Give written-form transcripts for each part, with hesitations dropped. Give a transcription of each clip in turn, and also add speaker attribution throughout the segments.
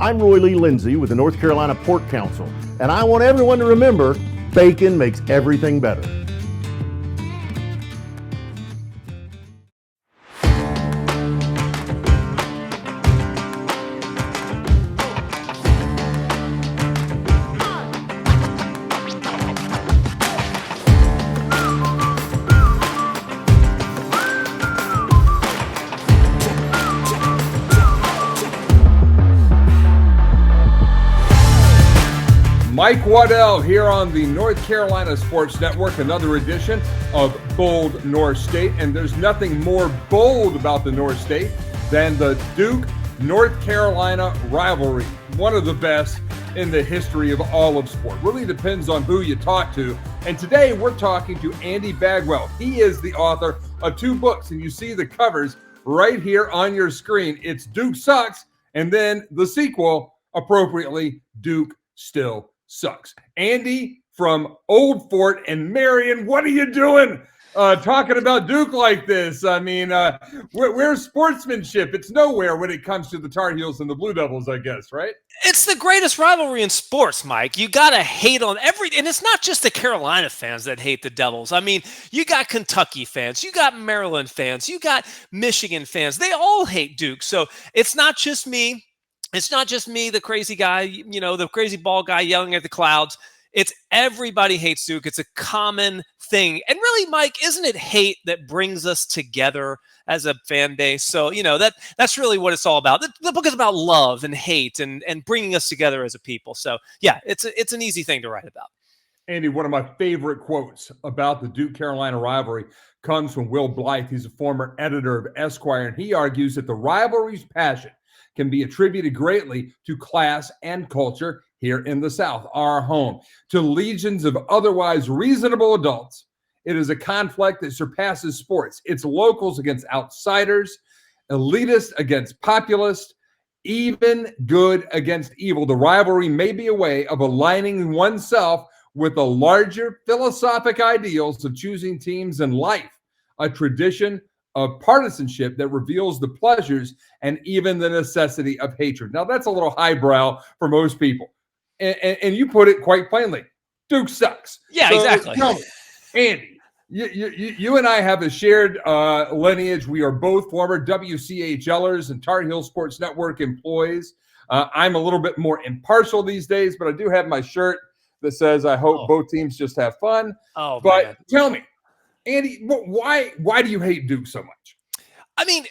Speaker 1: I'm Roy Lee Lindsay with the North Carolina Pork Council, and I want everyone to remember bacon makes everything better.
Speaker 2: Mike Waddell here on the North Carolina Sports Network, another edition of Bold North State. And there's nothing more bold about the North State than the Duke-North Carolina rivalry. One of the best in the history of all of sport. Really depends on who you talk to. And today we're talking to Andy Bagwell. He is the author of 2 books, and you see the covers right here on your screen. It's Duke Sucks, and then the sequel, appropriately, Duke Still Sucks. Andy from Old Fort and Marion, what are you doing talking about Duke like this? I mean, where's sportsmanship? It's nowhere when it comes to the Tar Heels and the Blue Devils, I guess, right?
Speaker 3: It's the greatest rivalry in sports, Mike. You got to hate on and it's not just the Carolina fans that hate the Devils. I mean, you got Kentucky fans, you got Maryland fans, you got Michigan fans. They all hate Duke. So it's not just me. It's not just me, the crazy guy, the crazy bald guy yelling at the clouds. It's everybody hates Duke. It's a common thing. And really, Mike, isn't it hate that brings us together as a fan base? So, that's really what it's all about. The book is about love and hate and bringing us together as a people. So, yeah, it's an easy thing to write about.
Speaker 2: Andy, one of my favorite quotes about the Duke-Carolina rivalry comes from Will Blythe. He's a former editor of Esquire, and he argues that the rivalry's passion can be attributed greatly to class and culture here in the South, our home. To legions of otherwise reasonable adults, it is a conflict that surpasses sports. It's locals against outsiders, elitists against populists, even good against evil. The rivalry may be a way of aligning oneself with the larger philosophic ideals of choosing teams in life, a tradition of partisanship that reveals the pleasures and even the necessity of hatred. Now, that's a little highbrow for most people. And you put it quite plainly. Duke sucks.
Speaker 3: Yeah, so, exactly.
Speaker 2: Tell me, Andy, you and I have a shared lineage. We are both former WCHLers and Tar Heel Sports Network employees. I'm a little bit more impartial these days, but I do have my shirt that says, I hope both teams just have fun.
Speaker 3: Oh,
Speaker 2: but
Speaker 3: man.
Speaker 2: Tell me, Andy, why do you hate Duke so much?
Speaker 3: I mean,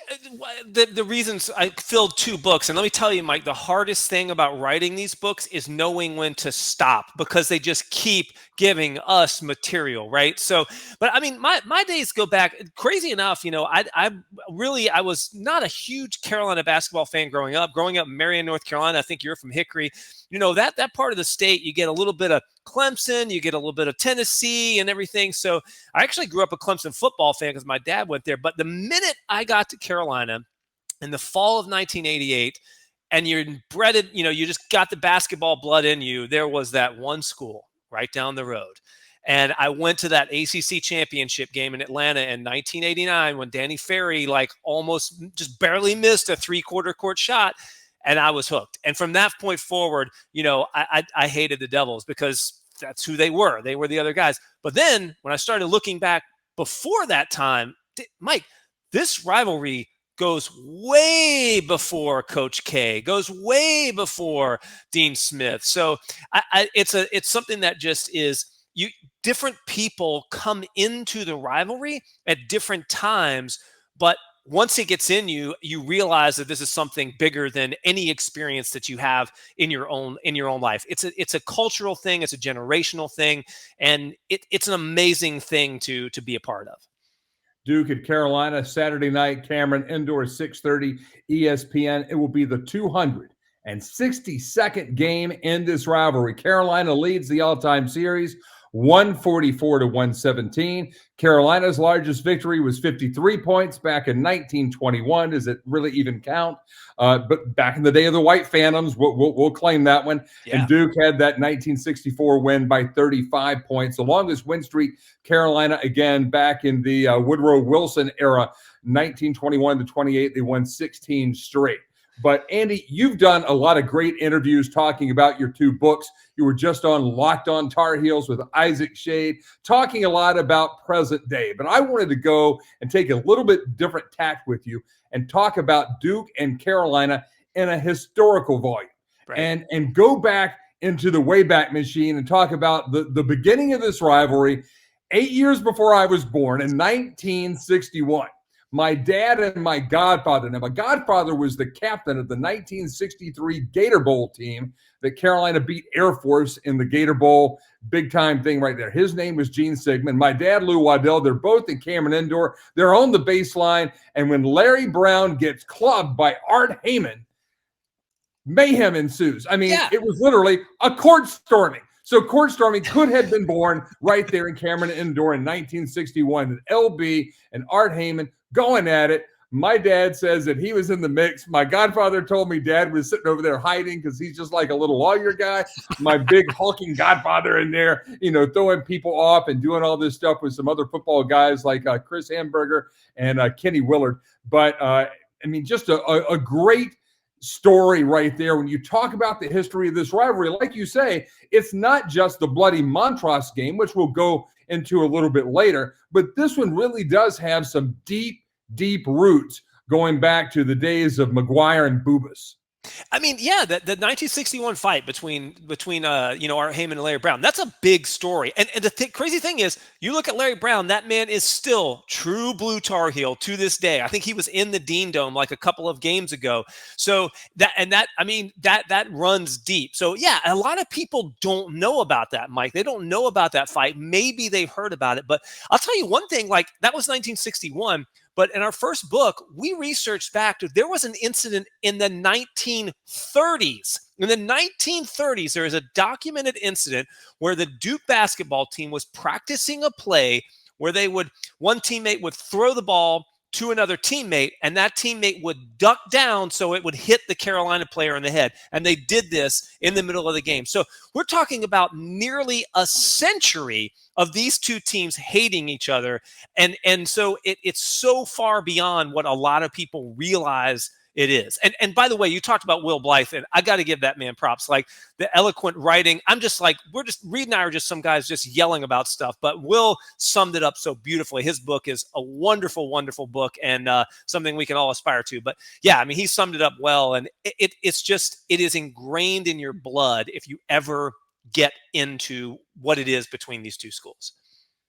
Speaker 3: the reasons I filled 2 books, and let me tell you, Mike, the hardest thing about writing these books is knowing when to stop because they just keep giving us material, right? So, but I mean, my days go back, crazy enough, I was not a huge Carolina basketball fan growing up in Marion, North Carolina. I think you're from Hickory. That part of the state, you get a little bit of Clemson, you get a little bit of Tennessee and everything. So I actually grew up a Clemson football fan because my dad went there. But the minute I got to Carolina in the fall of 1988, and you're bred, you just got the basketball blood in you, there was that one school right down the road. And I went to that ACC championship game in Atlanta in 1989 when Danny Ferry almost just barely missed a 3-quarter court shot. And I was hooked. And from that point forward, I hated the Devils because that's who they were. They were the other guys. But then when I started looking back before that time, Mike, this rivalry goes way before Coach K, goes way before Dean Smith. So it's something that just is different people come into the rivalry at different times, but once it gets in you, you realize that this is something bigger than any experience that you have in your own life. It's a cultural thing, it's a generational thing, and it's an amazing thing to be a part of.
Speaker 2: Duke at Carolina, Saturday night, Cameron Indoor, 6:30, ESPN. It will be the 262nd game in this rivalry. Carolina leads the all-time series 144-117. Carolina's largest victory was 53 points back in 1921. Does it really even count? But back in the day of the White Phantoms, we'll claim that one. Yeah. And Duke had that 1964 win by 35 points. The longest win streak, Carolina, again, back in the Woodrow Wilson era, 1921-28. They won 16 straight. But Andy, you've done a lot of great interviews talking about your two books. You were just on Locked On Tar Heels with Isaac Shade, talking a lot about present day. But I wanted to go and take a little bit different tack with you and talk about Duke and Carolina in a historical volume.
Speaker 3: Right.
Speaker 2: And go back into the Wayback Machine and talk about the beginning of this rivalry 8 years before I was born in 1961. My dad and my godfather. Now, my godfather was the captain of the 1963 Gator Bowl team that Carolina beat Air Force in the Gator Bowl, big time thing right there. His name was Gene Sigmund. My dad, Lou Waddell. They're both in Cameron Indoor. They're on the baseline. And when Larry Brown gets clubbed by Art Heyman, mayhem ensues. I mean, It was literally a court storming. So court storming could have been born right there in Cameron Indoor in 1961. And LB and Art Heyman going at it. My dad says that he was in the mix. My godfather told me dad was sitting over there hiding because he's just like a little lawyer guy. My big hulking godfather in there, throwing people off and doing all this stuff with some other football guys like Chris Hamburger and Kenny Willard. But, just a great story right there. When you talk about the history of this rivalry, like you say, it's not just the bloody Montross game, which we'll go into a little bit later, but this one really does have some deep roots going back to the days of McGuire and Bubas.
Speaker 3: The 1961 fight between Art Heyman and Larry Brown, that's a big story. And the crazy thing is, you look at Larry Brown, that man is still true blue Tar Heel to this day. I think he was in the Dean Dome like a couple of games ago. So that runs deep. So yeah, a lot of people don't know about that, Mike. They don't know about that fight. Maybe they've heard about it, but I'll tell you one thing, like that was 1961. But in our first book, we researched back to there was an incident in the 1930s. In the 1930s, there is a documented incident where the Duke basketball team was practicing a play where one teammate would throw the ball to another teammate, and that teammate would duck down so it would hit the Carolina player in the head. And they did this in the middle of the game. So we're talking about nearly a century of these two teams hating each other. And so it's so far beyond what a lot of people realize it is. And by the way, you talked about Will Blythe, and I got to give that man props. Like the eloquent writing, Reed and I are just some guys just yelling about stuff, but Will summed it up so beautifully. His book is a wonderful, wonderful book, and something we can all aspire to. But yeah, he summed it up well, and it is ingrained in your blood if you ever get into what it is between these two schools.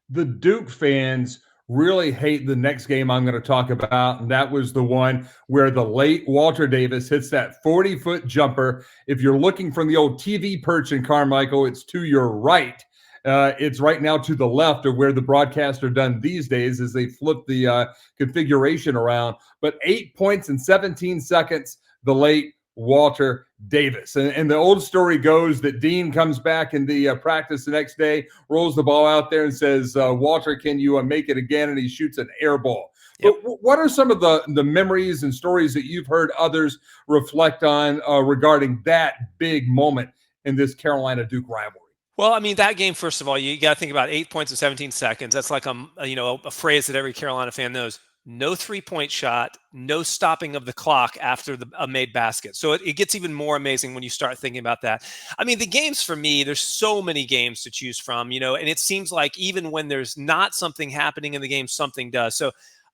Speaker 2: The Duke fans really hate the next game I'm going to talk about, and that was the one where the late Walter Davis hits that 40-foot jumper. If you're looking from the old TV perch in Carmichael, it's to your right. It's right now to the left of where the broadcasts are done these days as they flip the configuration around. But 8 points in 17 seconds, the late Walter Davis. And the old story goes that Dean comes back in the practice the next day, rolls the ball out there and says, Walter, can you make it again? And he shoots an air ball. Yep. But what are some of the memories and stories that you've heard others reflect on regarding that big moment in this Carolina-Duke rivalry?
Speaker 3: Well, that game, first of all, you got to think about 8 points in 17 seconds. That's like a phrase that every Carolina fan knows. No three-point shot, no stopping of the clock after a made basket. So it gets even more amazing when you start thinking about that. The games for me, there's so many games to choose from, and it seems like even when there's not something happening in the game, something does. So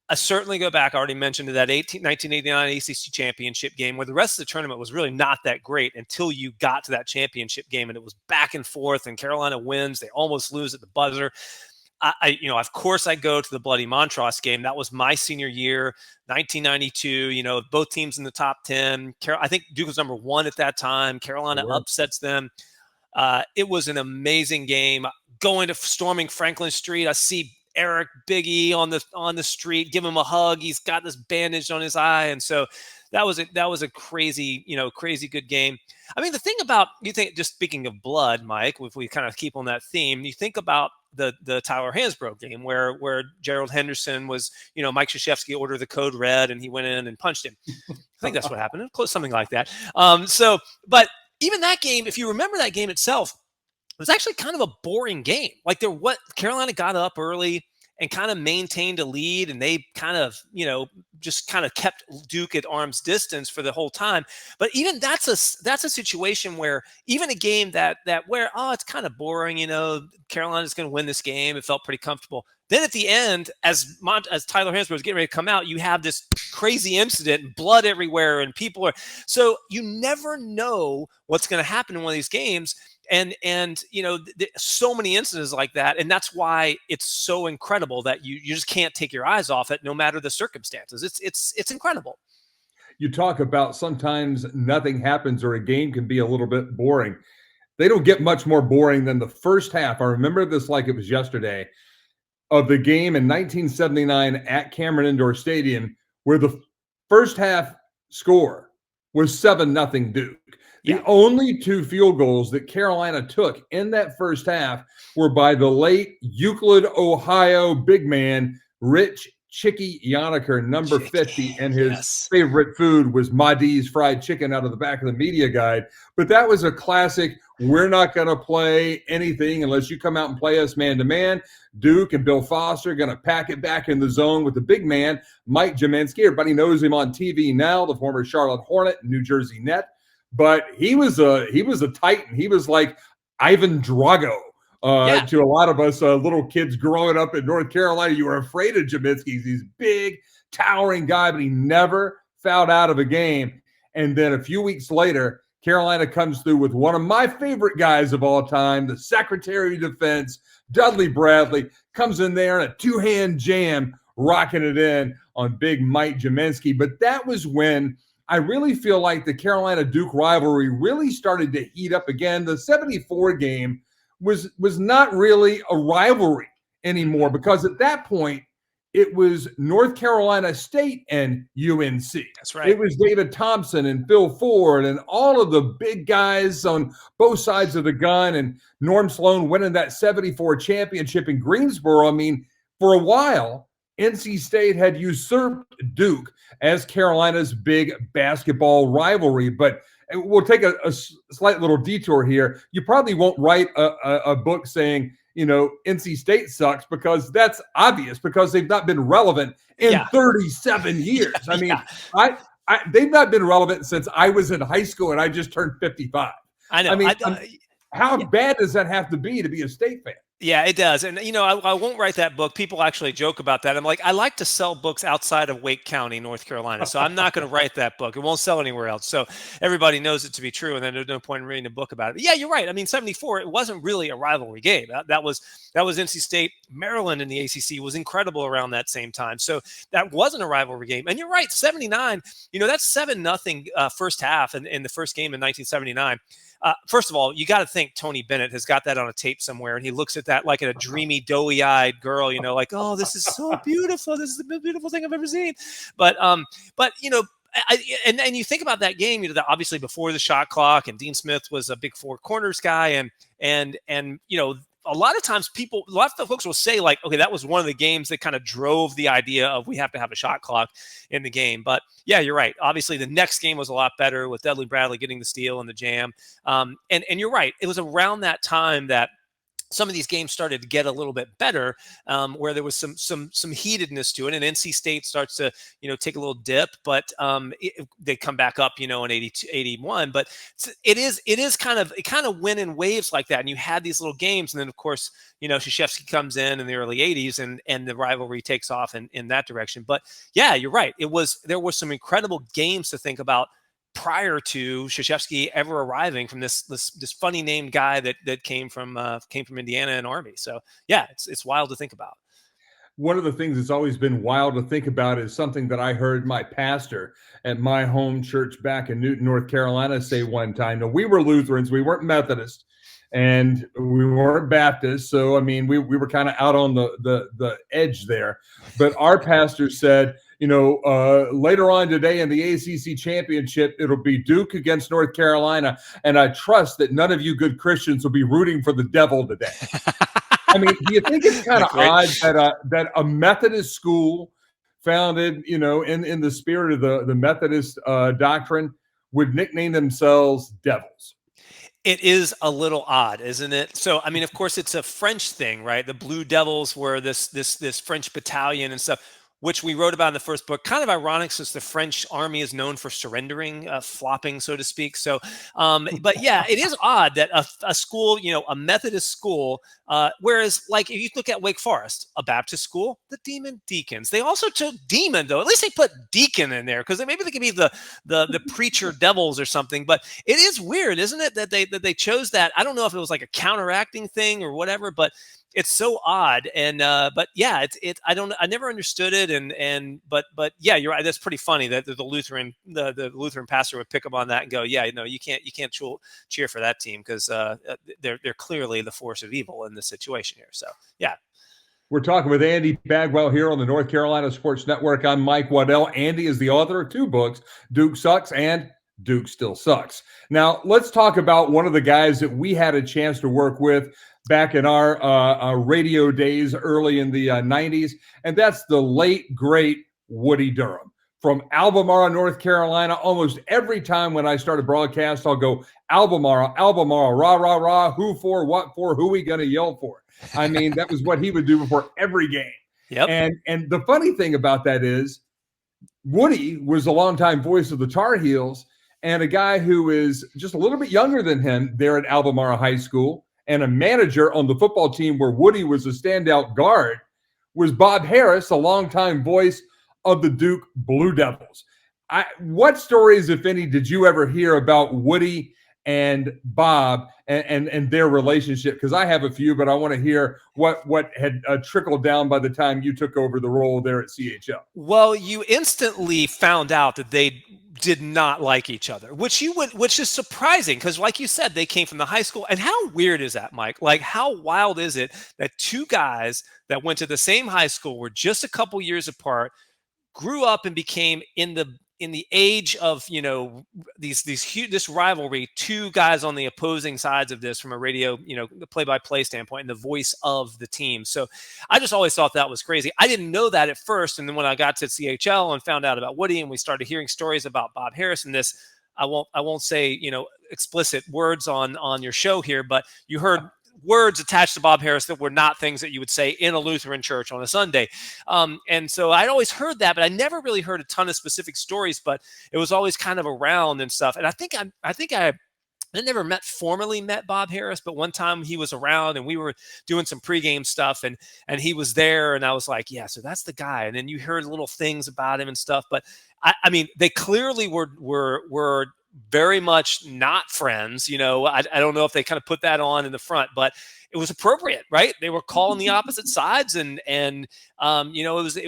Speaker 3: I certainly go back, I already mentioned that 1989 ACC championship game where the rest of the tournament was really not that great until you got to that championship game, and it was back and forth, and Carolina wins. They almost lose at the buzzer. Of course I go to the bloody Montross game. That was my senior year, 1992, both teams in the top 10. I think Duke was number 1 at that time. Carolina upsets them. It was an amazing game. Going to storming Franklin Street, I see Eric Big E on the street, give him a hug. He's got this bandage on his eye. And so that was a crazy, crazy good game. The thing about, just speaking of blood, Mike, if we kind of keep on that theme, you think about the Tyler Hansbrough game where Gerald Henderson was, Mike Krzyzewski ordered the code red and he went in and punched him. I think that's what happened. Something like that. But even that game, if you remember that game itself, it was actually kind of a boring game. Carolina got up early and kind of maintained a lead, and they kind of, just kind of kept Duke at arm's distance for the whole time. But even that's a situation where even a game that where, it's kind of boring, Carolina's going to win this game. It felt pretty comfortable. Then at the end, as Tyler Hansbrough was getting ready to come out, you have this crazy incident and blood everywhere, and people are, so you never know what's going to happen in one of these games. And so many incidents like that. And that's why it's so incredible that you just can't take your eyes off it no matter the circumstances. It's incredible.
Speaker 2: You talk about sometimes nothing happens or a game can be a little bit boring. They don't get much more boring than the first half. I remember this like it was yesterday, of the game in 1979 at Cameron Indoor Stadium, where the first half score was 7-0 Duke. The only 2 field goals that Carolina took in that first half were by the late Euclid, Ohio big man, Rich Chicky Yoniker, number 50, and his favorite food was Mahdi's fried chicken out of the back of the media guide. But that was a classic. We're not going to play anything unless you come out and play us man-to-man. Duke and Bill Foster are going to pack it back in the zone with the big man, Mike Jaminski. Everybody knows him on TV now, the former Charlotte Hornet, New Jersey Net. But he was a Titan. He was like Ivan Drago to a lot of us little kids growing up in North Carolina. You were afraid of Jaminski. He's big, towering guy, but he never fouled out of a game. And then a few weeks later, Carolina comes through with one of my favorite guys of all time, the Secretary of Defense, Dudley Bradley, comes in there in a 2-hand jam, rocking it in on big Mike Jaminski. But that was when I really feel like the Carolina-Duke rivalry really started to heat up again. The 74 game was not really a rivalry anymore, because at that point, it was North Carolina State and UNC.
Speaker 3: That's right.
Speaker 2: It was David Thompson and Phil Ford and all of the big guys on both sides of the gun, and Norm Sloan winning that 74 championship in Greensboro. I mean, for a while, NC State had usurped Duke as Carolina's big basketball rivalry. But we'll take a slight little detour here. You probably won't write a book saying, NC State sucks, because that's obvious, because they've not been relevant in 37 years. I mean, they've not been relevant since I was in high school and I just turned 55.
Speaker 3: I know.
Speaker 2: I mean, how bad does that have to be a State fan?
Speaker 3: Yeah, it does. And, I won't write that book. People actually joke about that. I'm like, I like to sell books outside of Wake County, North Carolina. So I'm not going to write that book. It won't sell anywhere else. So everybody knows it to be true. And then there's no point in reading a book about it. But yeah, you're right. I mean, 74, it wasn't really a rivalry game. That was NC State. Maryland in the ACC was incredible around that same time. So that wasn't a rivalry game. And you're right, 79, that's 7-0 first half in the first game in 1979. First of all, you got to think Tony Bennett has got that on a tape somewhere, and he looks at that like a dreamy, doughy-eyed girl, like, oh, this is so beautiful. This is the most beautiful thing I've ever seen. But and you think about that game, obviously before the shot clock, and Dean Smith was a big four corners guy, and a lot of times a lot of folks will say, like, okay, that was one of the games that kind of drove the idea of we have to have a shot clock in the game. But yeah, you're right. Obviously, the next game was a lot better with Dudley Bradley getting the steal and the jam. And you're right. It was around that time that some of these games started to get a little bit better, where there was some heatedness to it, and NC State starts to take a little dip, but they come back up in 82, 81. But it kind of went in waves like that, and you had these little games, and then of course Krzyzewski comes in the early 80s, and the rivalry takes off in that direction. But yeah, you're right. There were some incredible games to think about prior to Krzyzewski ever arriving from this funny named guy that came from Indiana and Army. So yeah, it's wild to think about.
Speaker 2: One of the things that's always been wild to think about is something that I heard my pastor at my home church back in Newton, North Carolina say one time. Now, we were Lutherans, we weren't Methodist, and we weren't Baptist. So, I mean, we were kind of out on the edge there. But our pastor said, later on today in the ACC championship, it'll be Duke against North Carolina. And I trust that none of you good Christians will be rooting for the devil today. I mean, do you think it's kind of odd that a Methodist school founded, in the spirit of the Methodist doctrine would nickname themselves devils?
Speaker 3: It is a little odd, isn't it? So, I mean, of course, it's a French thing, right? The Blue Devils were this French battalion and stuff, which we wrote about in the first book. Kind of ironic, since the French army is known for surrendering, flopping, so to speak. So, but yeah, it is odd that a school, a Methodist school, whereas, like, if you look at Wake Forest, a Baptist school, the Demon Deacons. They also took demon, though. At least they put deacon in there, because maybe they could be the preacher devils or something. But it is weird, isn't it, that they chose that? I don't know if it was like a counteracting thing or whatever, but it's so odd. And but yeah, I never understood it. But yeah, you're right. That's pretty funny that the Lutheran pastor would pick up on that and go, yeah, no, you can't cheer for that team, because they're clearly the force of evil in this situation here. So yeah.
Speaker 2: We're talking with Andy Bagwell here on the North Carolina Sports Network. I'm Mike Waddell. Andy is the author of 2 books, Duke Sucks and Duke Still Sucks. Now, let's talk about one of the guys that we had a chance to work with back in our radio days early in the 90s, and that's the late, great Woody Durham. From Albemarle, North Carolina. Almost every time when I start a broadcast, I'll go, Albemarle, rah, rah, rah, who for, what for, who we going to yell for? I mean, that was what he would do before every game.
Speaker 3: Yep.
Speaker 2: And the funny thing about that is Woody was a longtime voice of the Tar Heels, and a guy who is just a little bit younger than him there at Albemarle High School, and a manager on the football team where Woody was a standout guard, was Bob Harris, a longtime voice of the Duke Blue Devils. What stories, if any, did you ever hear about Woody and Bob and their relationship? Because I have a few, but I want to hear what had trickled down by the time you took over the role there at CHL.
Speaker 3: Well, you instantly found out that they did not like each other, which is surprising, because, like you said, they came from the high school. And how weird is that, Mike? Like, how wild is it that 2 guys that went to the same high school, were just a couple years apart, grew up and became in the age of this rivalry, 2 guys on the opposing sides of this from a radio the play-by-play standpoint, and the voice of the team. So I just always thought that was crazy. I didn't know that at first, and then when I got to CHL and found out about Woody, and we started hearing stories about Bob Harris and this, I won't say explicit words on your show here, but you heard words attached to Bob Harris that were not things that you would say in a Lutheran church on a Sunday. And so I'd always heard that, but I never really heard a ton of specific stories, but it was always kind of around and stuff. And I think I never formally met Bob Harris, but one time he was around and we were doing some pregame stuff, and he was there, and I was like, yeah, so that's the guy. And then you heard little things about him and stuff, but I mean, they clearly were very much not friends. I don't know if they kind of put that on in the front, but it was appropriate, right? They were calling the opposite sides, and it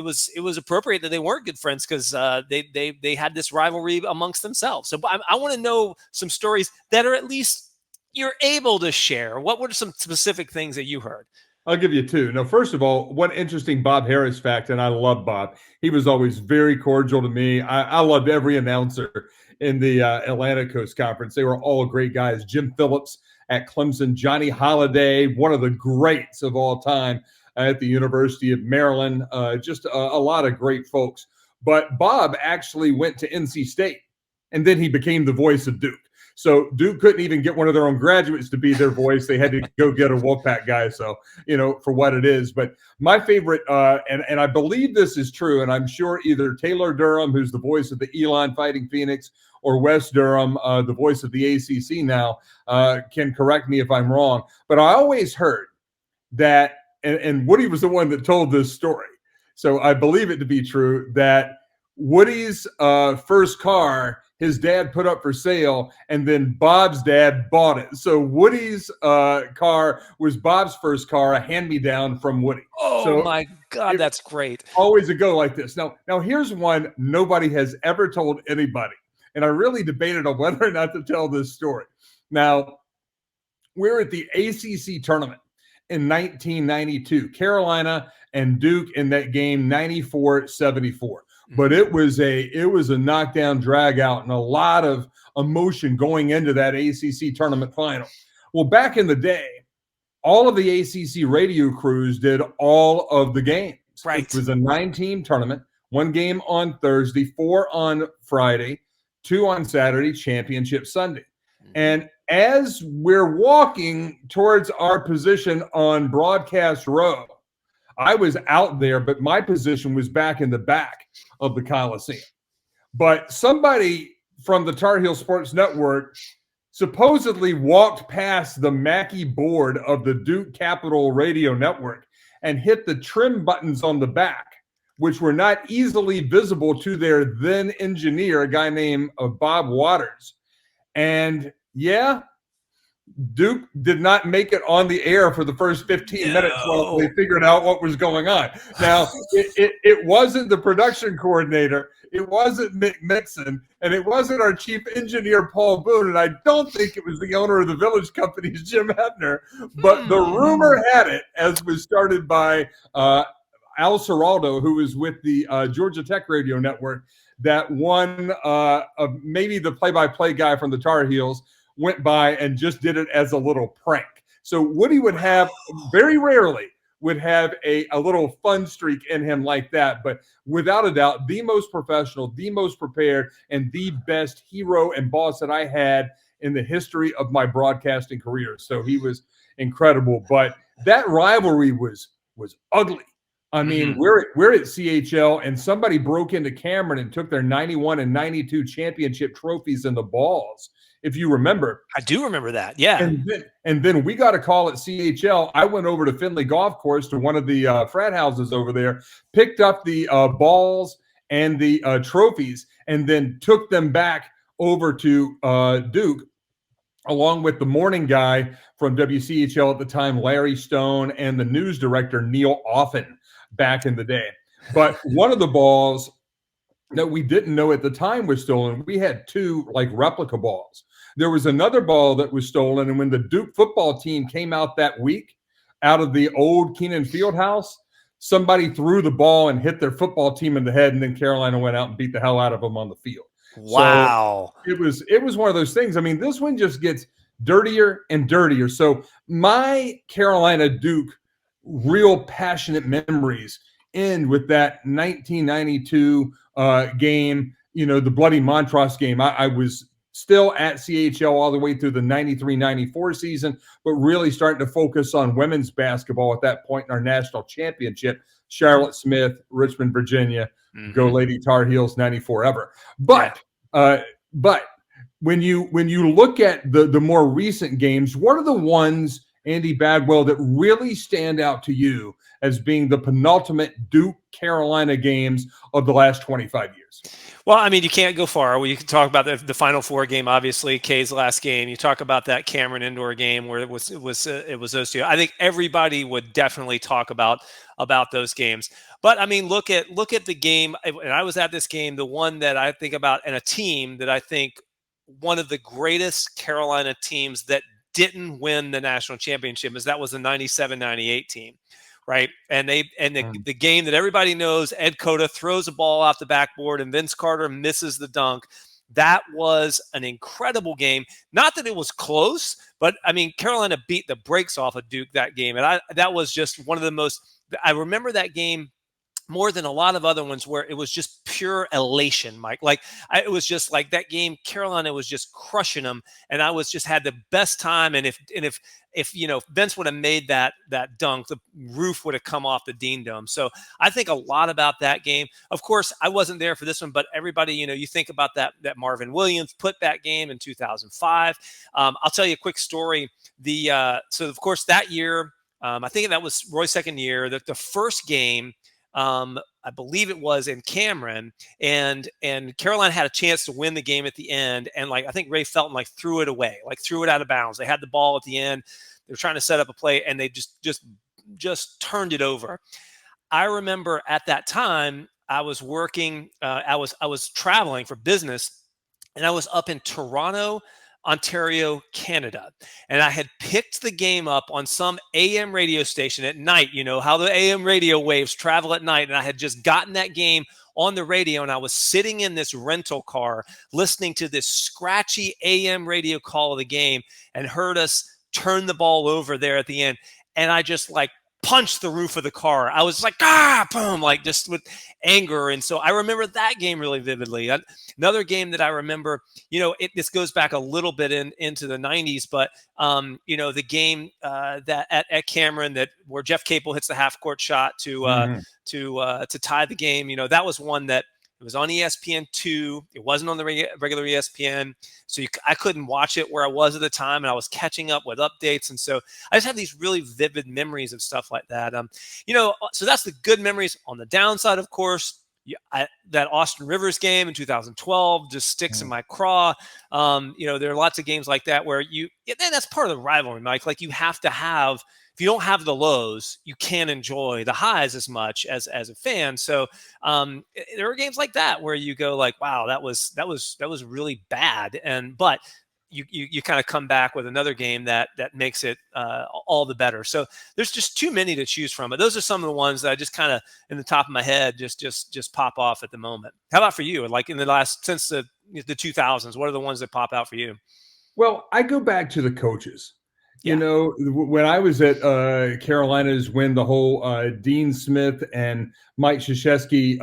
Speaker 3: was appropriate that they weren't good friends, because they had this rivalry amongst themselves. So I want to know some stories that are at least you're able to share. What were some specific things that you heard?
Speaker 2: I'll give you 2. Now, first of all, one interesting Bob Harris fact, and I love Bob. He was always very cordial to me. I loved every announcer in the Atlantic Coast Conference. They were all great guys. Jim Phillips at Clemson, Johnny Holliday, one of the greats of all time at the University of Maryland. Just a lot of great folks. But Bob actually went to NC State, and then he became the voice of Duke. So Duke couldn't even get one of their own graduates to be their voice. They had to go get a Wolfpack guy. So, for what it is. But my favorite, and I believe this is true, and I'm sure either Taylor Durham, who's the voice of the Elon Fighting Phoenix, or Wes Durham, the voice of the ACC now, can correct me if I'm wrong. But I always heard that, and Woody was the one that told this story, so I believe it to be true, that Woody's first car, his dad put up for sale, and then Bob's dad bought it. So Woody's car was Bob's first car, a hand-me-down from Woody.
Speaker 3: Oh,
Speaker 2: so
Speaker 3: my God, that's great.
Speaker 2: Always a go like this. Now here's one nobody has ever told anybody, and I really debated on whether or not to tell this story. Now, we're at the ACC tournament in 1992. Carolina and Duke in that game, 94-74. But it was a knockdown, drag out, and a lot of emotion going into that ACC tournament final. Well, back in the day, all of the ACC radio crews did all of the games.
Speaker 3: Right.
Speaker 2: It was a 9-team tournament, 1 game on Thursday, 4 on Friday, 2 on Saturday, championship Sunday. And as we're walking towards our position on broadcast row, I was out there, but my position was back in the back of the Coliseum. But somebody from the Tar Heel Sports Network supposedly walked past the Mackey board of the Duke Capital Radio Network and hit the trim buttons on the back, which were not easily visible to their then engineer, a guy named Bob Waters. And yeah, Duke did not make it on the air for the first 15 minutes while they figured out what was going on. Now, it wasn't the production coordinator, it wasn't Mick Mixon, and it wasn't our chief engineer, Paul Boone, and I don't think it was the owner of the Village Companies, Jim Heppner, but the rumor had it, as was started by Al Seraldo, who was with the Georgia Tech Radio Network, that one of maybe the play-by-play guy from the Tar Heels went by and just did it as a little prank. So Woody would have, very rarely, would have a little fun streak in him like that. But without a doubt, the most professional, the most prepared, and the best hero and boss that I had in the history of my broadcasting career. So he was incredible. But that rivalry was ugly. I mean, we're at CHL, and somebody broke into Cameron and took their 91 and 92 championship trophies in the balls, if you remember.
Speaker 3: I do remember that, yeah.
Speaker 2: And then we got a call at CHL. I went over to Findlay Golf Course to one of the frat houses over there, picked up the balls and the trophies, and then took them back over to Duke, along with the morning guy from WCHL at the time, Larry Stone, and the news director, Neil Offen, back in the day. But one of the balls that we didn't know at the time was stolen. We had two like replica balls. There was another ball that was stolen, and when the Duke football team came out that week out of the old Keenan Fieldhouse, somebody threw the ball and hit their football team in the head, and then Carolina went out and beat the hell out of them on the field.
Speaker 3: Wow.
Speaker 2: So it was one of those things. I mean, this one just gets dirtier and dirtier. So my Carolina Duke real passionate memories end with that 1992 game, the Bloody Montrose game. I was still at CHL all the way through the 93-94 season, but really starting to focus on women's basketball at that point in our national championship. Charlotte Smith, Richmond, Virginia, go Lady Tar Heels, 94 ever. But when you look at the more recent games, what are the ones, Andy Bagwell, that really stand out to you as being the penultimate Duke Carolina games of the last 25 years?
Speaker 3: Well, I mean, you can't go far. Well, you can talk about the Final Four game, obviously, K's last game. You talk about that Cameron indoor game where it was those two. I think everybody would definitely talk about those games. But I mean, look at the game, and I was at this game. The one that I think about, and a team that I think one of the greatest Carolina teams that didn't win the national championship is that was the 97-98 team. Right. And the game that everybody knows, Ed Cota throws a ball off the backboard and Vince Carter misses the dunk. That was an incredible game. Not that it was close, but I mean, Carolina beat the brakes off of Duke that game. And that was just one of the most, I remember that game more than a lot of other ones where it was just pure elation, Mike. It was just like that game, Carolina was just crushing them. And I just had the best time. And if Vince would have made that dunk, the roof would have come off the Dean Dome. So I think a lot about that game. Of course, I wasn't there for this one, but everybody, you think about that Marvin Williams putback game in 2005. I'll tell you a quick story. So of course that year, I think that was Roy's second year, the first game, I believe it was in Cameron, and Carolina had a chance to win the game at the end. And I think Ray Felton threw it away, threw it out of bounds. They had the ball at the end. They were trying to set up a play and they just turned it over. I remember at that time I was working, I was traveling for business, and I was up in Toronto, Ontario, Canada. And I had picked the game up on some AM radio station at night, how the AM radio waves travel at night. And I had just gotten that game on the radio, and I was sitting in this rental car listening to this scratchy AM radio call of the game and heard us turn the ball over there at the end. And I just punch the roof of the car. I was like, boom, like just with anger. And so I remember that game really vividly. Another game that I remember, this goes back a little bit into the 90s, but the game that at Cameron where Jeff Capel hits the half court shot to tie the game. That was one that it was on ESPN2. It wasn't on the regular ESPN. So I couldn't watch it where I was at the time, and I was catching up with updates. And so I just have these really vivid memories of stuff like that. So that's the good memories. On the downside, of course, that Austin Rivers game in 2012 just sticks in my craw. There are lots of games like that where and that's part of the rivalry, Mike. Like you have to have, if you don't have the lows, you can't enjoy the highs as much as a fan. So there are games like that where you go like, wow, that was really bad. But you kind of come back with another game that makes it all the better. So there's just too many to choose from. But those are some of the ones that I just kind of in the top of my head just pop off at the moment. How about for you? Like in the last, since the 2000s, what are the ones that pop out for you?
Speaker 2: Well, I go back to the coaches. Yeah. When I was at Carolina's, when the whole Dean Smith and Mike Krzyzewski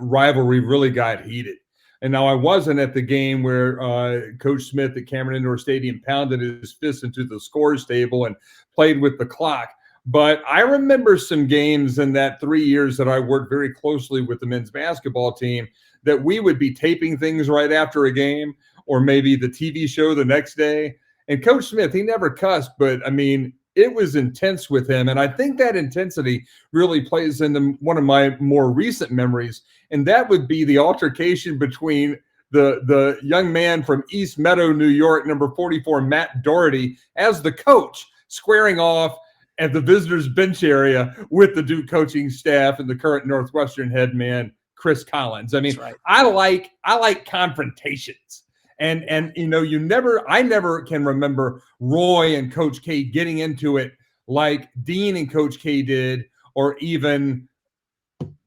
Speaker 2: rivalry really got heated. And now I wasn't at the game where Coach Smith at Cameron Indoor Stadium pounded his fist into the scores table and played with the clock. But I remember some games in that 3 years that I worked very closely with the men's basketball team that we would be taping things right after a game or maybe the TV show the next day. And Coach Smith, he never cussed, but I mean, it was intense with him. And I think that intensity really plays into one of my more recent memories. And that would be the altercation between the young man from East Meadow, New York, number 44, Matt Doherty, as the coach, squaring off at the visitors' bench area with the Duke coaching staff and the current Northwestern head man, Chris Collins. I mean, right. I like confrontations. And I never can remember Roy and Coach K getting into it like Dean and Coach K did, or even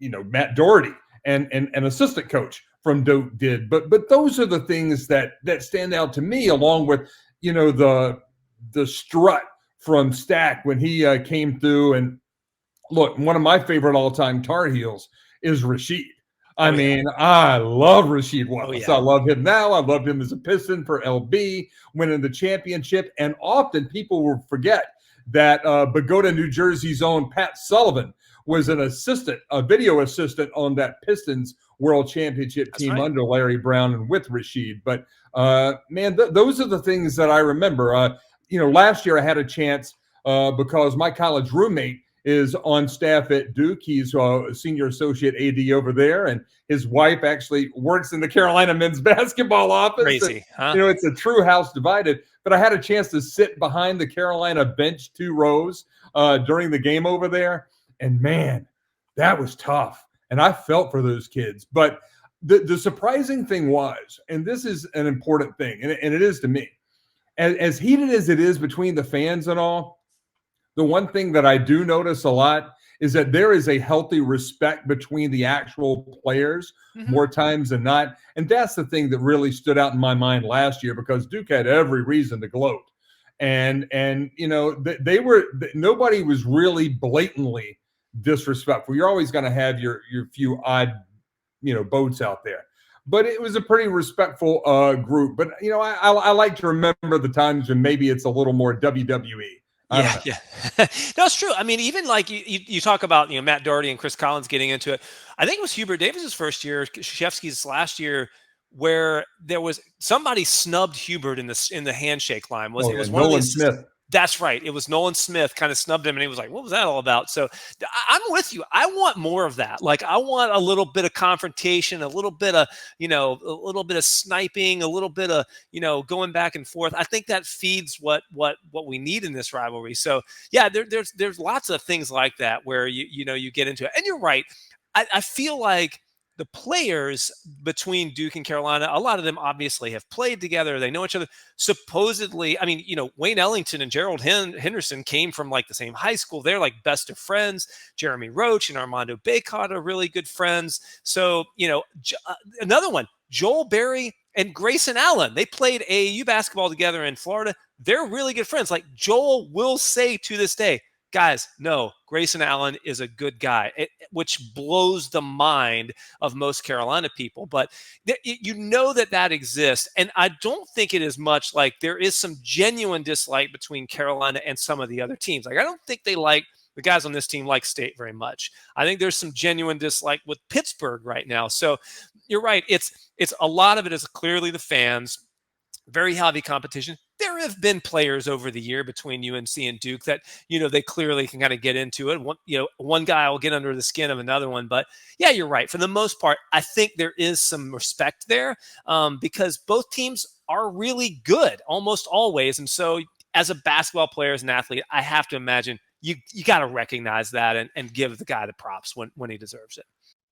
Speaker 2: Matt Doherty and an assistant coach from Duke did. But those are the things that stand out to me, along with the strut from Stack when he came through. And look, one of my favorite all-time Tar Heels is Rasheed. I mean, I love Rasheed Wallace. Oh, yeah. I love him now. I loved him as a Piston for LB, winning the championship. And often people will forget that Bogota, New Jersey's own Pat Sullivan was a video assistant on that Pistons World Championship team under Larry Brown and with Rasheed. But, those are the things that I remember. Last year I had a chance because my college roommate is on staff at Duke. He's a senior associate AD over there, and his wife actually works in the Carolina men's basketball office.
Speaker 3: Crazy, huh?
Speaker 2: It's a true house divided. But I had a chance to sit behind the Carolina bench 2 rows during the game over there, and man, that was tough. And I felt for those kids. But the surprising thing was, and this is an important thing, and it is to me, as heated as it is between the fans and all, the one thing that I do notice a lot is that there is a healthy respect between the actual players more times than not. And that's the thing that really stood out in my mind last year, because Duke had every reason to gloat. And nobody was really blatantly disrespectful. You're always going to have your few odd, boats out there. But it was a pretty respectful group. But, I like to remember the times when maybe it's a little more WWE.
Speaker 3: Yeah. No, it's true. I mean, even like you talk about, Matt Doherty and Chris Collins getting into it. I think it was Hubert Davis's first year, Krzyzewski's last year, where there was somebody snubbed Hubert in the handshake line. It was
Speaker 2: Nolan Smith.
Speaker 3: That's right. It was Nolan Smith kind of snubbed him, and he was like, what was that all about? So I'm with you. I want more of that. Like, I want a little bit of confrontation, a little bit of, sniping, a little bit of, going back and forth. I think that feeds what we need in this rivalry. So yeah, there's lots of things like that where you get into it. And you're right. I feel like the players between Duke and Carolina, a lot of them obviously have played together. They know each other. Supposedly, I mean, Wayne Ellington and Gerald Henderson came from like the same high school. They're like best of friends. Jeremy Roach and Armando Bacot are really good friends. So, another one, Joel Berry and Grayson Allen, they played AAU basketball together in Florida. They're really good friends. Like Joel will say to this day, Guys, no, Grayson Allen is a good guy, which blows the mind of most Carolina people. But you know that exists. And I don't think it is much like there is some genuine dislike between Carolina and some of the other teams. Like, I don't think they like the guys on this team like State very much. I think there's some genuine dislike with Pittsburgh right now. So you're right. It's a lot of it is clearly the fans. Very heavy competition. There have been players over the year between UNC and Duke that, they clearly can kind of get into it. One guy will get under the skin of another one. But yeah, you're right. For the most part, I think there is some respect there because both teams are really good almost always. And so as a basketball player, as an athlete, I have to imagine you got to recognize that and give the guy the props when he deserves it.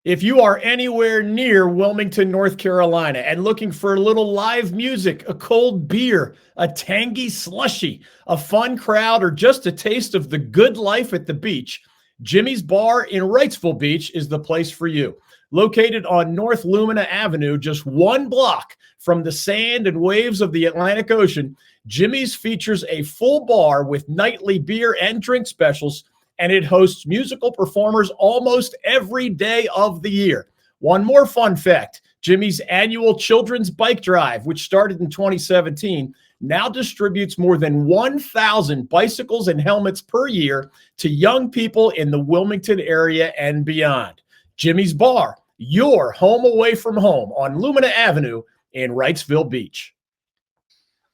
Speaker 4: If you are anywhere near Wilmington, North Carolina, and looking for a little live music, a cold beer, a tangy slushie, a fun crowd, or just a taste of the good life at the beach, Jimmy's Bar in Wrightsville Beach is the place for you. Located on North Lumina Avenue, just 1 block from the sand and waves of the Atlantic Ocean, Jimmy's features a full bar with nightly beer and drink specials, and it hosts musical performers almost every day of the year. One more fun fact, Jimmy's annual Children's Bike Drive, which started in 2017, now distributes more than 1,000 bicycles and helmets per year to young people in the Wilmington area and beyond. Jimmy's Bar, your home away from home on Lumina Avenue in Wrightsville Beach.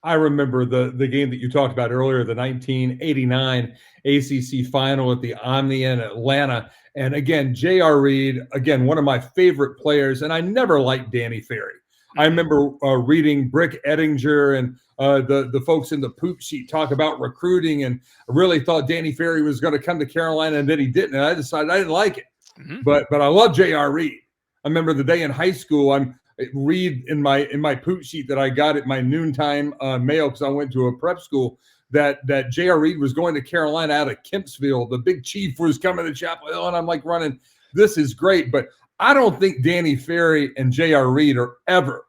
Speaker 2: I remember the game that you talked about earlier, the 1989 ACC final at the Omni in Atlanta. And again, J.R. Reed, again, one of my favorite players, and I never liked Danny Ferry. I remember reading Brick Ettinger and the folks in the poop sheet talk about recruiting, and I really thought Danny Ferry was going to come to Carolina, and then he didn't, and I decided I didn't like it. Mm-hmm. But I love J.R. Reed. I remember the day in high school, read in my poop sheet that I got at my noontime mail because I went to a prep school that J.R. Reed was going to Carolina out of Kempsville. The big chief was coming to Chapel Hill, and I'm like running, this is great. But I don't think Danny Ferry and J.R. Reed are ever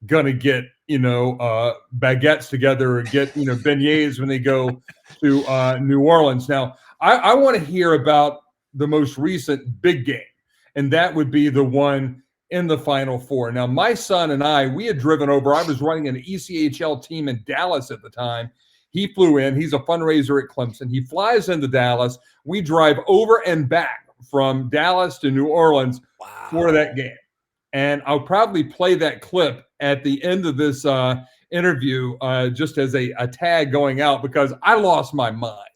Speaker 2: going to get, baguettes together or get, beignets when they go to New Orleans. Now, I want to hear about the most recent big game, and that would be the one in the Final Four. Now, my son and we had driven over. I was running an ECHL team in Dallas at the time. He flew in. He's a fundraiser at Clemson. He flies into Dallas. We drive over and back from Dallas to New Orleans for that game. And I'll probably play that clip at the end of this interview just as a tag going out because I lost my mind.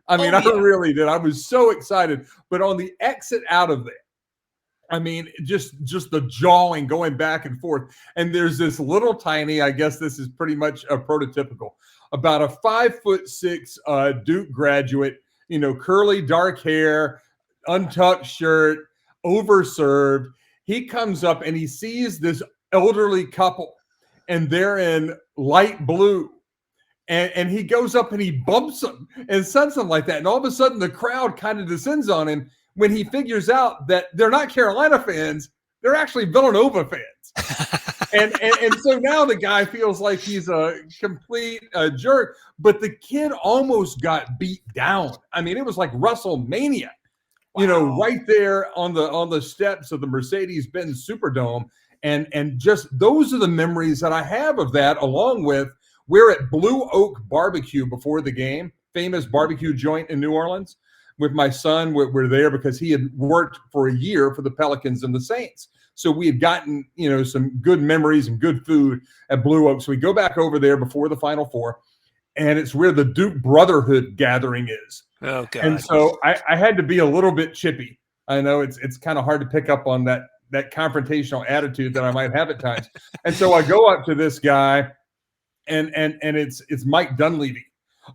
Speaker 2: I mean, I really did. I was so excited. But on the exit out of there, I mean, just the jawing going back and forth. And there's this little tiny, I guess this is pretty much a prototypical, about a 5'6" Duke graduate, curly dark hair, untucked shirt, overserved. He comes up and he sees this elderly couple and they're in light blue. And he goes up and he bumps them and says something like that. And all of a sudden the crowd kind of descends on him when he figures out that they're not Carolina fans, they're actually Villanova fans. and so now the guy feels like he's a complete jerk, but the kid almost got beat down. I mean, it was like WrestleMania, right there on the steps of the Mercedes-Benz Superdome. And just those are the memories that I have of that, along with we're at Blue Oak Barbecue before the game, famous barbecue joint in New Orleans. With my son, we're there because he had worked for a year for the Pelicans and the Saints. So we had gotten, some good memories and good food at Blue Oak. So we go back over there before the Final Four, and it's where the Duke Brotherhood gathering is.
Speaker 3: Oh, God.
Speaker 2: And so I had to be a little bit chippy. I know it's kind of hard to pick up on that confrontational attitude that I might have at times. And so I go up to this guy, and it's Mike Dunleavy.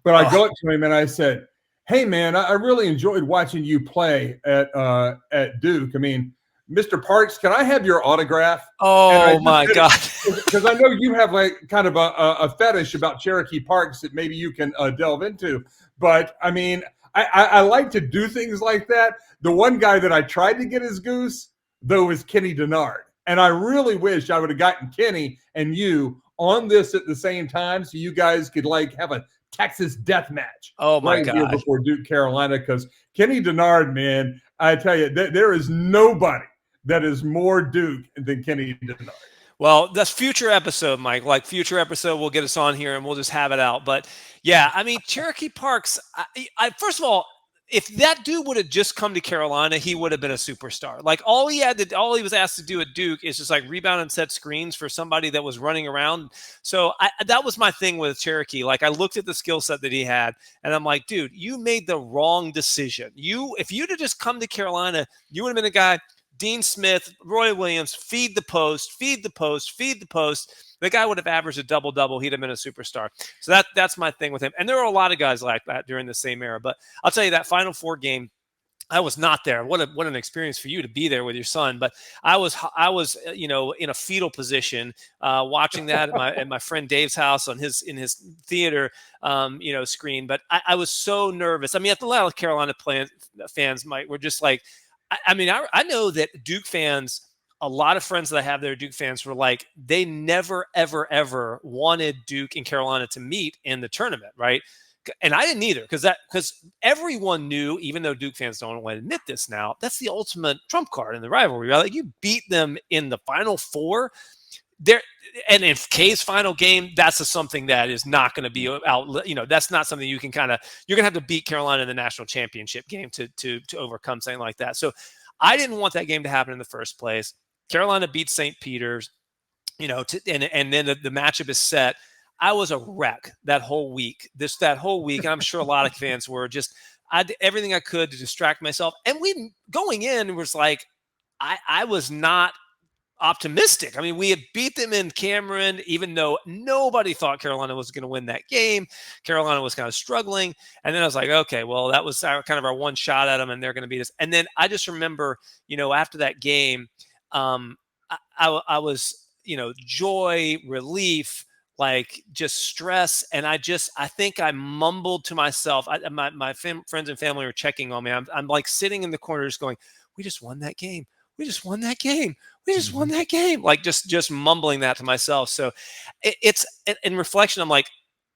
Speaker 2: But I go up to him and I said, hey, man, I really enjoyed watching you play at Duke. I mean, Mr. Parks, can I have your autograph?
Speaker 3: Oh, my God.
Speaker 2: Because I know you have like kind of a fetish about Cherokee Parks that maybe you can delve into. But, I mean, I like to do things like that. The one guy that I tried to get his goose, though, is Kenny Dennard. And I really wish I would have gotten Kenny and you on this at the same time so you guys could like have a Texas death match.
Speaker 3: Oh my
Speaker 2: right here
Speaker 3: God.
Speaker 2: before Duke Carolina, because Kenny Denard, man, I tell you, there is nobody that is more Duke than Kenny Denard.
Speaker 3: Well, that's future episode, Mike. Like future episode, we'll get us on here and we'll just have it out. But yeah, I mean, Cherokee Parks. First of all, if that dude would have just come to Carolina, he would have been a superstar. Like all he was asked to do at Duke is just like rebound and set screens for somebody that was running around. So that was my thing with Cherokee. Like I looked at the skill set that he had, and I'm like, dude, you made the wrong decision. If you'd have just come to Carolina, you would have been a guy. Dean Smith, Roy Williams, feed the post, feed the post, feed the post. The guy would have averaged a double-double. He'd have been a superstar. So that's my thing with him. And there were a lot of guys like that during the same era. But I'll tell you, that Final Four game, I was not there. What an experience for you to be there with your son. But I was in a fetal position watching that at my friend Dave's house in his theater screen. But I was so nervous. I mean, at the lot of Carolina fans were just like, I know that Duke fans, a lot of friends that I have that are Duke fans were like, they never, ever, ever wanted Duke and Carolina to meet in the tournament, right? And I didn't either, because everyone knew, even though Duke fans don't want to admit this now, that's the ultimate trump card in the rivalry, right? Like you beat them in the Final Four. And in K's final game, that's something that is not going to be out. That's not something you're going to have to beat Carolina in the national championship game to overcome something like that. So I didn't want that game to happen in the first place. Carolina beats St. Peter's, and then the matchup is set. I was a wreck that whole week. And I'm sure a lot of fans were just. I did everything I could to distract myself. And we going in was like, I was not optimistic. I mean, we had beat them in Cameron, even though nobody thought Carolina was going to win that game. Carolina was kind of struggling. And then I was like, okay, well, that was kind of our one shot at them, and they're going to beat us. And then I just remember, after that game, I was, joy, relief, like just stress. And I think I mumbled to myself. My friends and family were checking on me. I'm like sitting in the corner just going, we just won that game. We just won that game. We just won that game. Like just mumbling that to myself. So it's in reflection, I'm like,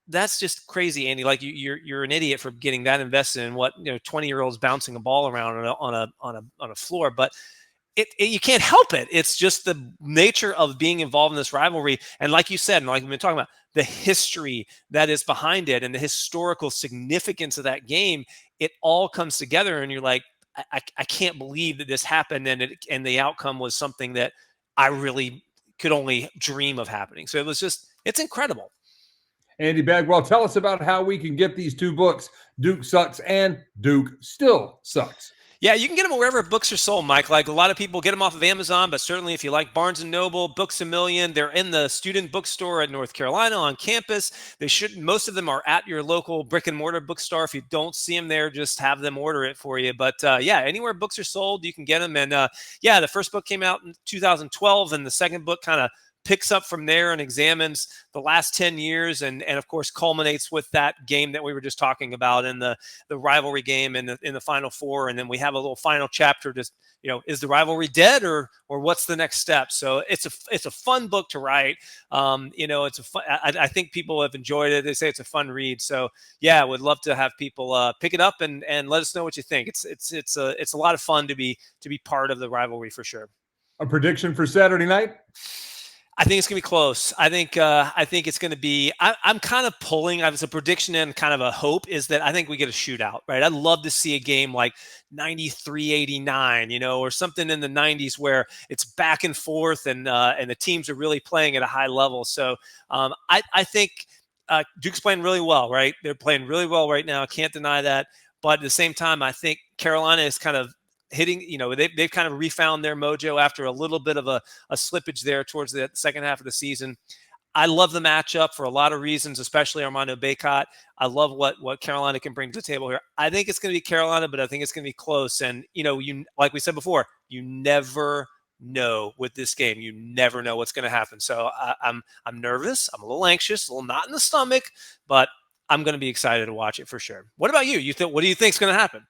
Speaker 3: that's just crazy, Andy. Like you're an idiot for getting that invested in what 20-year-olds bouncing a ball around on a floor. But you can't help it. It's just the nature of being involved in this rivalry. And like you said, and like we've been talking about, the history that is behind it and the historical significance of that game, it all comes together, and you're like, I can't believe that this happened, and the outcome was something that I really could only dream of happening. So it's incredible.
Speaker 2: Andy Bagwell, tell us about how we can get these two books, Duke Sucks and Duke Still Sucks.
Speaker 3: Yeah, you can get them wherever books are sold, Mike. Like a lot of people get them off of Amazon, but certainly if you like Barnes & Noble, Books A Million, they're in the student bookstore at North Carolina on campus. Most of them are at your local brick and mortar bookstore. If you don't see them there, just have them order it for you. But anywhere books are sold, you can get them. And the first book came out in 2012, and the second book kind of picks up from there and examines the last 10 years and of course culminates with that game that we were just talking about in the rivalry game in the Final Four. And then we have a little final chapter, just is the rivalry dead or what's the next step? So it's a fun book to write. It's a fun, I think people have enjoyed it. They say it's a fun read. So yeah, I would love to have people pick it up and let us know what you think. It's a lot of fun to be part of the rivalry for sure.
Speaker 2: A prediction for Saturday night?
Speaker 3: I think it's going to be close. I think it's going to be, I'm kind of pulling, I was a prediction and kind of a hope is that I think we get a shootout, right? I'd love to see a game like 93-89, or something in the 90s where it's back and forth and the teams are really playing at a high level. So I think Duke's playing really well, right? They're playing really well right now. I can't deny that. But at the same time, I think Carolina is kind of hitting, they've kind of refound their mojo after a little bit of a slippage there towards the second half of the season. I love the matchup for a lot of reasons, especially Armando Bacot. I love what Carolina can bring to the table here. I think it's going to be Carolina, but I think it's going to be close. And, you like we said before, you never know with this game. You never know what's going to happen. So I'm nervous. I'm a little anxious, a little knot in the stomach, but I'm going to be excited to watch it for sure. What about you? What do you think is going to happen?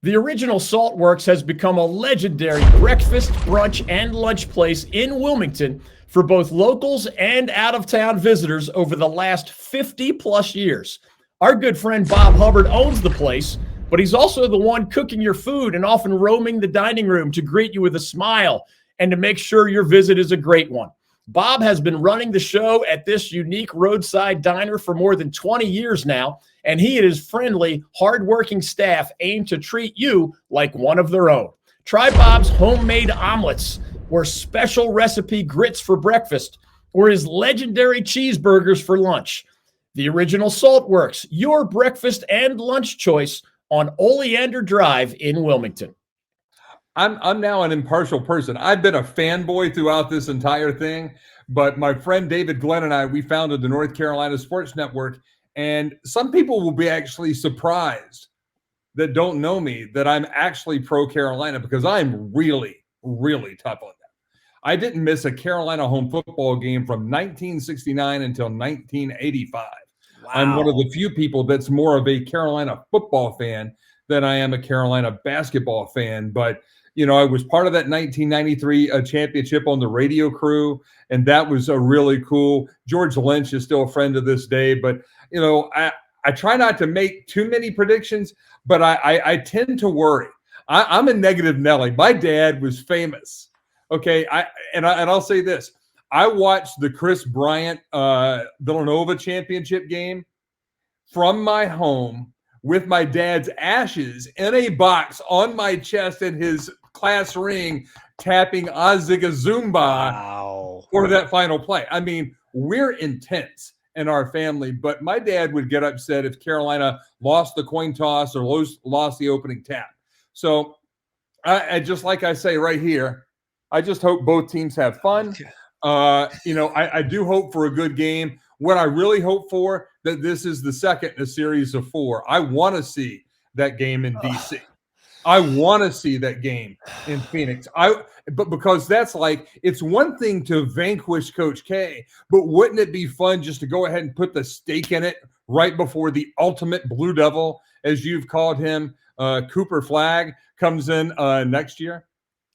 Speaker 4: The original Saltworks has become a legendary breakfast, brunch, and lunch place in Wilmington, for both locals and out-of-town visitors over the last 50-plus years. Our good friend Bob Hubbard owns the place, but he's also the one cooking your food and often roaming the dining room to greet you with a smile and to make sure your visit is a great one. Bob has been running the show at this unique roadside diner for more than 20 years now, and he and his friendly, hardworking staff aim to treat you like one of their own. Try Bob's homemade omelets or special recipe grits for breakfast or his legendary cheeseburgers for lunch. The Original Salt Works, your breakfast and lunch choice on Oleander Drive in Wilmington.
Speaker 2: I'm now an impartial person. I've been a fanboy throughout this entire thing, but my friend David Glenn and I, we founded the North Carolina Sports Network, and some people will be actually surprised that don't know me that I'm actually pro-Carolina, because I'm really, really tough on them. I didn't miss a Carolina home football game from 1969 until 1985. Wow. I'm one of the few people that's more of a Carolina football fan than I am a Carolina basketball fan, but you know, I was part of that 1993 championship on the radio crew, and that was a really cool. George Lynch is still a friend to this day, but, you know, I try not to make too many predictions, but I tend to worry. I'm a negative Nelly. My dad was famous. Okay, I'll say this. I watched the Chris Bryant Villanova championship game from my home with my dad's ashes in a box on my chest in his class ring, tapping Ozziga Zumba for that final play. I mean, we're intense in our family, but my dad would get upset if Carolina lost the coin toss or lost the opening tap. So I just, like I say right here, I just hope both teams have fun. You know, I do hope for a good game. What I really hope for, that this is the second in a series of 4. I want to see that game in DC. I want to see that game in Phoenix. But because that's like, it's one thing to vanquish Coach K, but wouldn't it be fun just to go ahead and put the stake in it right before the ultimate Blue Devil, as you've called him, Cooper Flagg, comes in next year?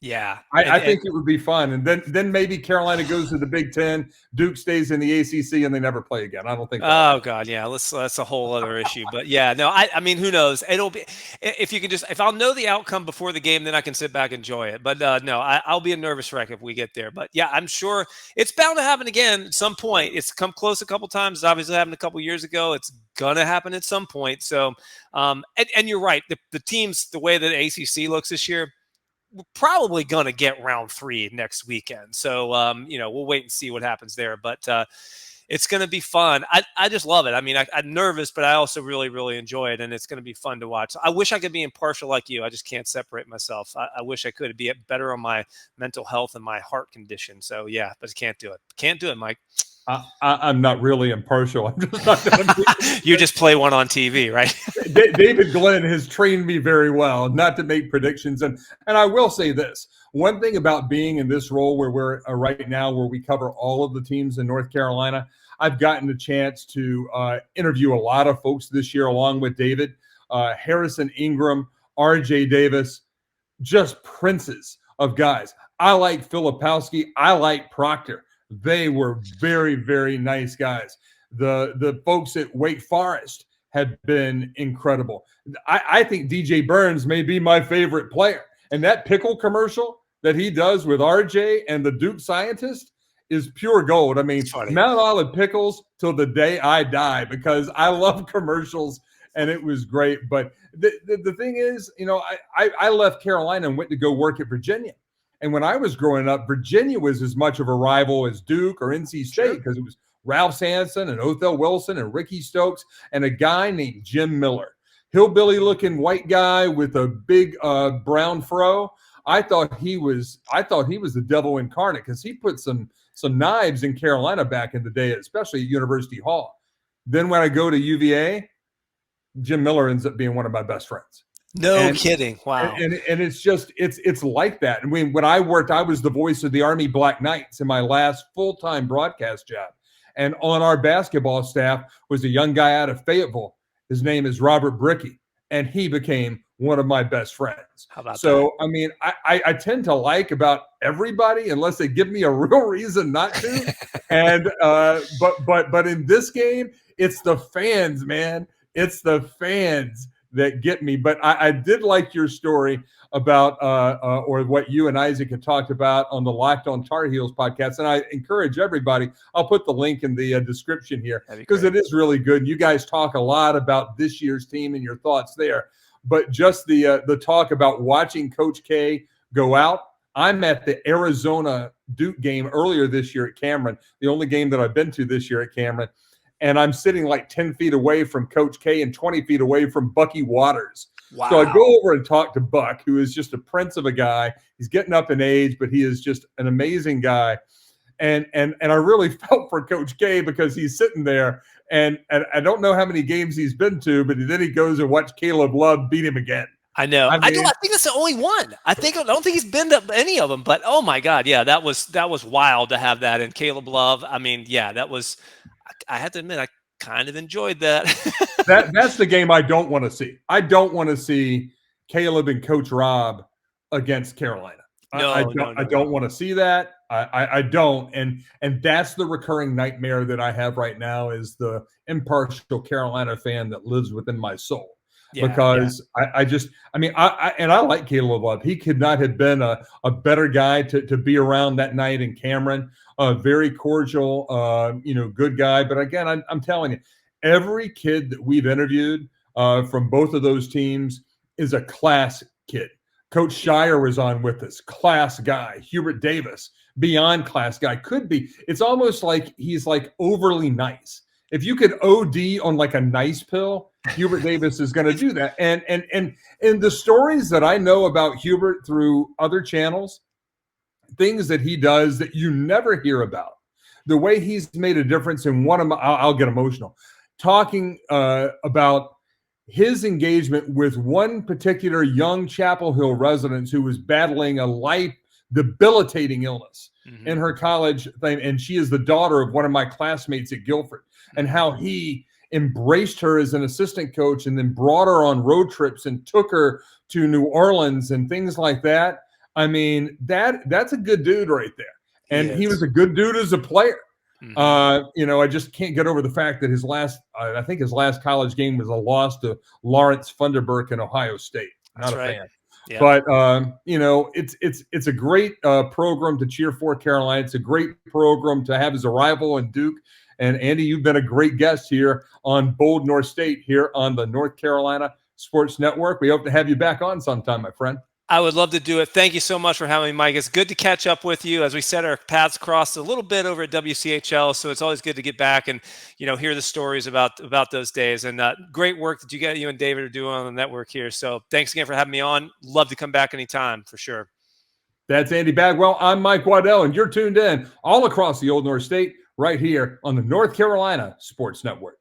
Speaker 3: Yeah,
Speaker 2: I think it would be fun, and then maybe Carolina goes to the Big Ten, Duke stays in the ACC, and they never play again. I don't think.
Speaker 3: Oh God, yeah, that's a whole other issue. But yeah, no, I mean, who knows? It'll be, if I'll know the outcome before the game, then I can sit back and enjoy it. But no, I'll be a nervous wreck if we get there. But yeah, I'm sure it's bound to happen again at some point. It's come close a couple times. It's obviously happened a couple years ago. It's gonna happen at some point. So, and you're right. The teams, the way that ACC looks this year, we're probably going to get round 3 next weekend. So, you know, we'll wait and see what happens there. But it's going to be fun. I just love it. I mean, I'm nervous, but I also really, really enjoy it. And it's going to be fun to watch. I wish I could be impartial like you. I just can't separate myself. I wish I could be better on my mental health and my heart condition. So, yeah, but I can't do it. Can't do it, Mike.
Speaker 2: I'm not really impartial. I'm just not.
Speaker 3: You just play one on TV, right?
Speaker 2: David Glenn has trained me very well not to make predictions. And I will say this. One thing about being in this role where we're right now, where we cover all of the teams in North Carolina, I've gotten a chance to interview a lot of folks this year along with David, Harrison Ingram, R.J. Davis, just princes of guys. I like Filipowski. I like Proctor. They were very, very nice guys. The folks at Wake Forest have been incredible. I think DJ Burns may be my favorite player. And that pickle commercial that he does with RJ and the Duke scientist is pure gold. I mean, Mount Olive pickles till the day I die, because I love commercials, and it was great. But the thing is, you know, I left Carolina and went to go work at Virginia. And when I was growing up, Virginia was as much of a rival as Duke or NC State, because it was Ralph Sampson and Othell Wilson and Ricky Stokes and a guy named Jim Miller, hillbilly-looking white guy with a big brown fro. I thought he was the devil incarnate, because he put some knives in Carolina back in the day, especially at University Hall. Then when I go to UVA, Jim Miller ends up being one of my best friends.
Speaker 3: No kidding. Wow.
Speaker 2: And it's just, it's like that. I mean, when I worked, I was the voice of the Army Black Knights in my last full-time broadcast job. And on our basketball staff was a young guy out of Fayetteville. His name is Robert Brickey. And he became one of my best friends.
Speaker 3: How about
Speaker 2: so, that? I mean, I tend to like about everybody unless they give me a real reason not to. And but in this game, it's the fans, man. It's the fans that get me. But I did like your story about or what you and Isaac had talked about on the Locked On Tar Heels podcast. And I encourage everybody, I'll put the link in the description here because it is really good. You guys talk a lot about this year's team and your thoughts there. But just the talk about watching Coach K go out. I'm at the Arizona Duke game earlier this year at Cameron, the only game that I've been to this year at Cameron. And I'm sitting like 10 feet away from Coach K and 20 feet away from Bucky Waters. Wow. So I go over and talk to Buck, who is just a prince of a guy. He's getting up in age, but he is just an amazing guy. And I really felt for Coach K because he's sitting there, and I don't know how many games he's been to, but then he goes and watch Caleb Love beat him again.
Speaker 3: I know. I think that's the only one. I don't think he's been to any of them. But oh my God, yeah, that was wild to have that. And Caleb Love, I mean, yeah, that was. I have to admit, I kind of enjoyed that.
Speaker 2: That's the game I don't want to see. I don't want to see Caleb and Coach Rob against Carolina. I don't want to see that. I don't. And that's the recurring nightmare that I have right now is the impartial Carolina fan that lives within my soul. Yeah, because yeah. I like Caleb Love. He could not have been a better guy to be around that night in Cameron. Very cordial, good guy. But again, I'm telling you, every kid that we've interviewed from both of those teams is a class kid. Coach Shire was on with us, class guy. Hubert Davis, beyond class guy, could be. It's almost like he's like overly nice. If you could OD on like a nice pill, Hubert Davis is going to do that. And the stories that I know about Hubert through other channels, things that he does that you never hear about, the way he's made a difference in one of my, I'll get emotional, talking about his engagement with one particular young Chapel Hill resident who was battling a life debilitating illness in her college thing. And she is the daughter of one of my classmates at Guilford, and how he embraced her as an assistant coach and then brought her on road trips and took her to New Orleans and things like that. I mean, that's a good dude right there. And he was a good dude as a player. I just can't get over the fact that his last college game was a loss to Lawrence Funderburk in Ohio State. Not a fan. Yeah. But it's a great program to cheer for, Carolina. It's a great program to have as a rival in Duke. And Andy, you've been a great guest here on Bold North State here on the North Carolina Sports Network. We hope to have you back on sometime, my friend.
Speaker 3: I would love to do it. Thank you so much for having me, Mike. It's good to catch up with you. As we said, our paths crossed a little bit over at WCHL, so it's always good to get back and hear the stories about those days. And great work that you and David are doing on the network here. So thanks again for having me on. Love to come back anytime for sure.
Speaker 2: That's Andy Bagwell. I'm Mike Waddell, and you're tuned in all across the Old North State right here on the North Carolina Sports Network.